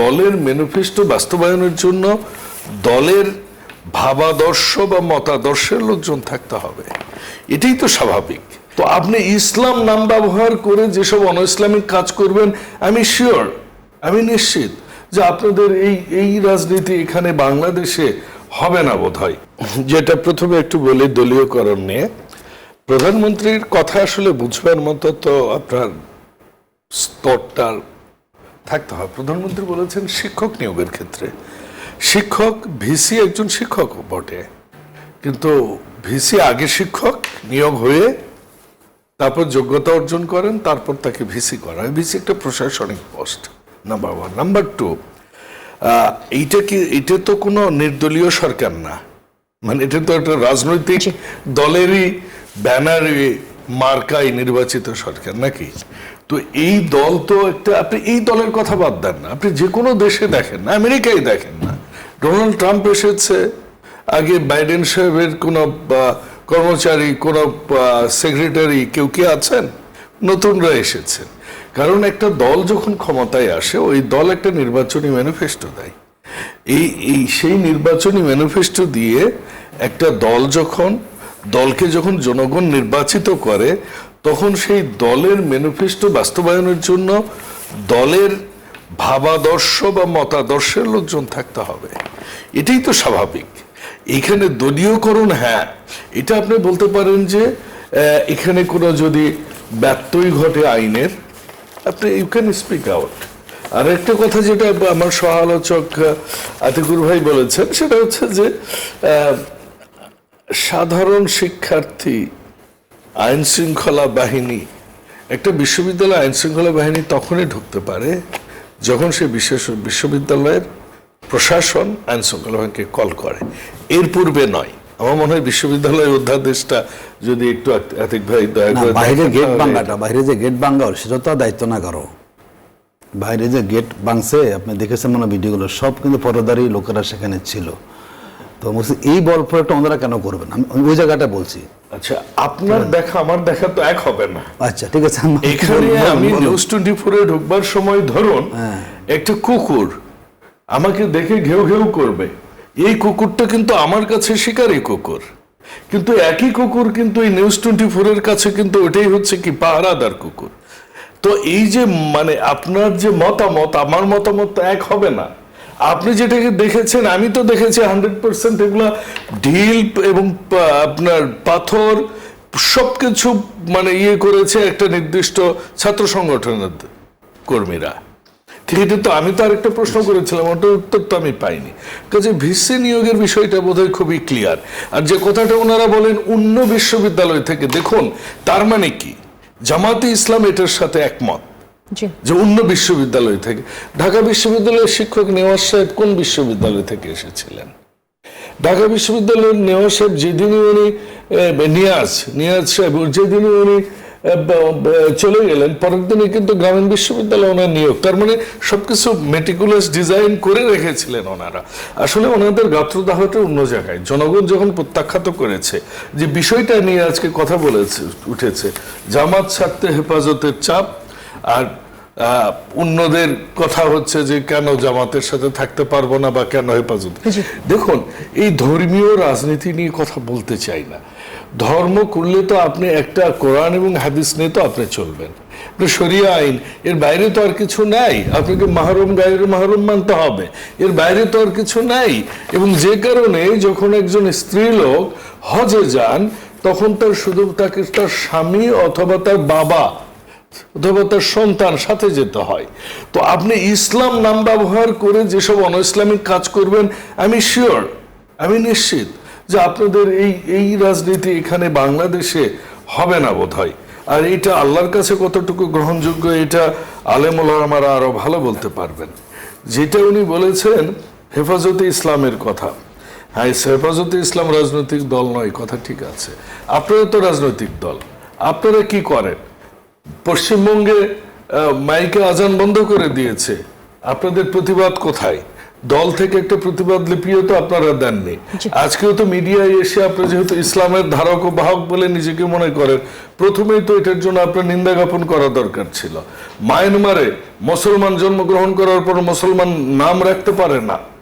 দলের ম্যানিফেস্টো বাস্তবায়নের জন্য দলের ভাবাদর্শ বা মতাদর্শের লোকজন থাকতে হবে, এটাই তো স্বাভাবিক। তো আপনি ইসলাম নাম ব্যবহার করে যেসব অনইসলামিক কাজ করবেন, আমি শিওর, আমি নিশ্চিত যে আপনাদের এই রাজনীতি এখানে বাংলাদেশে হবে না বোধহয়। যেটা প্রথমে একটু বলি দলীয়করণ নিয়ে, প্রধানমন্ত্রীর কথা আসলে বুঝবার মতো তো আপনার স্তরটা থাকতে হয়। প্রধানমন্ত্রী বলেছেন শিক্ষক নিয়োগের ক্ষেত্রে, শিক্ষক ভিসি একজন শিক্ষক বটে, কিন্তু ভিসি আগে শিক্ষক নিয়োগ হয়ে তারপর যোগ্যতা অর্জন করেন, তারপর তাকে ভিসি করা হয়। ভিসি একটা প্রশাসনিক post, number one. Number two, এটা তো কোনো নির্দলীয় সরকার না, মানে এটা তো একটা রাজনৈতিক দলেরই ব্যানারে মার্কায় নির্বাচিত সরকার নাকি। তো এই দল তো একটা, আপনি এই দলের কথা বাদ দেন না, আপনি যে কোনো দেশে দেখেন না, আমেরিকায় দেখেন না, ডোনাল্ড ট্রাম্প এসেছে, আগে বাইডেন সাহেবের কোন কর্মচারী, কোন সেক্রেটারি কেউ কি আছেন? নতুনরা এসেছেন। কারণ একটা দল যখন ক্ষমতায় আসে, ওই দল একটা নির্বাচনী ম্যানিফেস্টো দেয়। সেই নির্বাচনী ম্যানিফেস্টো দিয়ে একটা দলকে যখন জনগণ নির্বাচিত করে, তখন সেই দলের ম্যানিফেস্টো বাস্তবায়নের জন্য দলের ভাবাদর্শ বা মতাদর্শের লোকজন থাকতে হবে, এটাই তো স্বাভাবিক। এখানে দলীয়করণ, হ্যাঁ, এটা আপনি বলতে পারেন যে এখানে কোনো যদি ব্যত্যয় ঘটে আইনের, আপনি ইউ ক্যান স্পিক আউট। আর একটা কথা যেটা আমার সহ আলোচক আতিকুর ভাই বলেছেন, সেটা হচ্ছে যে সাধারণ শিক্ষার্থী, আইন শৃঙ্খলা বাহিনী, একটা বিশ্ববিদ্যালয় আইন শৃঙ্খলা বাহিনী তখনই ঢুকতে পারে যখন সে বিশ্ববিদ্যালয়ের প্রশাসন আইন শৃঙ্খলা বাহিনীকে কল করে, এর পূর্বে নয়। আমার মনে হয় বিশ্ববিদ্যালয়ের অধ্যাদেশটা যদি একটু আতিক ভাই দয়া করে, বাইরে গেট ভাঙাটা, বাইরে যে গেট ভাঙা সেটা তো দায়িত্ব না কারো। বাইরে যে গেট ভাঙছে, আপনি দেখেছেন মনে ভিডিওগুলো, সব কিন্তু পরদারি লোকেরা সেখানে ছিল। তো এই বল প্রয়োগটা ওনারা কেন করবেন, আমি ওই জায়গাটা বলছি। আচ্ছা, আপনার দেখা আমার দেখা তো এক হবে না। আচ্ছা, ঠিক আছে। এখানে আমি নিউজ 24 এ ঢুকবার সময় ধরুন একটা কুকুর আমাকে দেখে ঘেউ ঘেউ করবে, এই কুকুরটা কিন্তু আমার কাছে শিকারী কুকুর, কিন্তু একই কুকুর কিন্তু এই নিউজ 24 এর কাছে কিন্তু ওটাই হচ্ছে কি পাহারাদার কুকুর। তো এই যে মানে আপনার যে মতামত আমার মতামত এক হবে না। আপনি যেটাকে দেখেছেন, আমি তো দেখেছি 100% এগুলা ঢিল এবং আপনার পাথর সবকিছু মানে করেছে একটা নির্দিষ্ট ছাত্র সংগঠনের কর্মীরা। ঠিক, এটা তো আমি তো আরেকটা প্রশ্ন করেছিলাম, ওটার উত্তর তো আমি পাইনি। কাজে ভিসি নিয়োগের বিষয়টা বোধহয় খুবই ক্লিয়ার। আর যে কথাটা ওনারা বলেন অন্য বিশ্ববিদ্যালয় থেকে, দেখুন তার মানে কি জামাতে ইসলাম এটার সাথে একমত যে অন্য বিশ্ববিদ্যালয় থেকে। ঢাকা বিশ্ববিদ্যালয়ের শিক্ষক নেওয়াজ সাহেব কোন বিশ্ববিদ্যালয় থেকে এসেছিলেন? ঢাকা বিশ্ববিদ্যালয়ের নেওয়াজ সাহেব যেদিনই উনি নিয়াজ সাহেব যেদিনই উনি চলে গেলেন, পরের দিনই কিন্তু গ্রামীণ বিশ্ববিদ্যালয় ওনার নিয়োগ। তার মানে সবকিছু মেটিকুলাস ডিজাইন করে রেখেছিলেন ওনারা। আসলে ওনাদের গাত্রদাহটা অন্য জায়গায়। জনগণ যখন প্রত্যাখ্যাত করেছে, যে বিষয়টা নিয়ে আজকে কথা উঠেছে, জামাত ছাড়তে হেফাজতের চাপ, আর অন্যদের কথা হচ্ছে যে কেন জামাতের সাথে থাকতে পারবো না বা কেন হেফাজত। দেখুন, এই ধর্মীয় রাজনীতি নিয়ে কথা বলতে চাই না। ধর্ম করলে তো আপনি একটা কোরআন এবং হাদিস নিয়ে তো আপনি চলবেন, শরিয়া আইন, এর বাইরে তো আর কিছু নাই। আপনাকে মাহরুম গায়ের মাহরুম মানতে হবে, এর বাইরে তো আর কিছু নাই। এবং যে কারণে যখন একজন স্ত্রী লোক হজে যান, তখন তার শুধু তাকে তার স্বামী অথবা তার বাবা অথবা তার সন্তান সাথে যেতে হয়। তো আপনি ইসলাম নাম ব্যবহার করে যেসব অনইসলামিক কাজ করবেন, আমি শিওর, আমি নিশ্চিত যে আপনাদের এই রাজনীতি এখানে বাংলাদেশে হবে না বোধহয়। আর এটা আল্লাহর কাছে কতটুকু গ্রহণযোগ্য, এটা আলেম ওলামারা আরো ভালো বলতে পারবেন। যেটা উনি বলেছেন হেফাজতে ইসলামের কথা, হ্যাঁ, হেফাজতে ইসলাম রাজনৈতিক দল নয়, কথা ঠিক আছে। আপনারা তো রাজনৈতিক দল, আপনারা কি করেন? পশ্চিমবঙ্গে মাইকে আজান বন্ধ করে দিয়েছে, আপনাদের প্রতিবাদ কোথায়? দল থেকে একটা প্রতিবাদ লিপিও তো আপনারা দেননি। আজকেও তো মিডিয়ায় এসে আপনি যেহেতু ইসলামের ধারক ও বাহক বলে নিজেকে মনে করেন, প্রথমেই তো এটার জন্য আপনার নিন্দা জ্ঞাপন করা দরকার ছিল। মায়ানমারে মুসলমান জন্মগ্রহণ করার পর মুসলমান নাম রাখতে পারে না,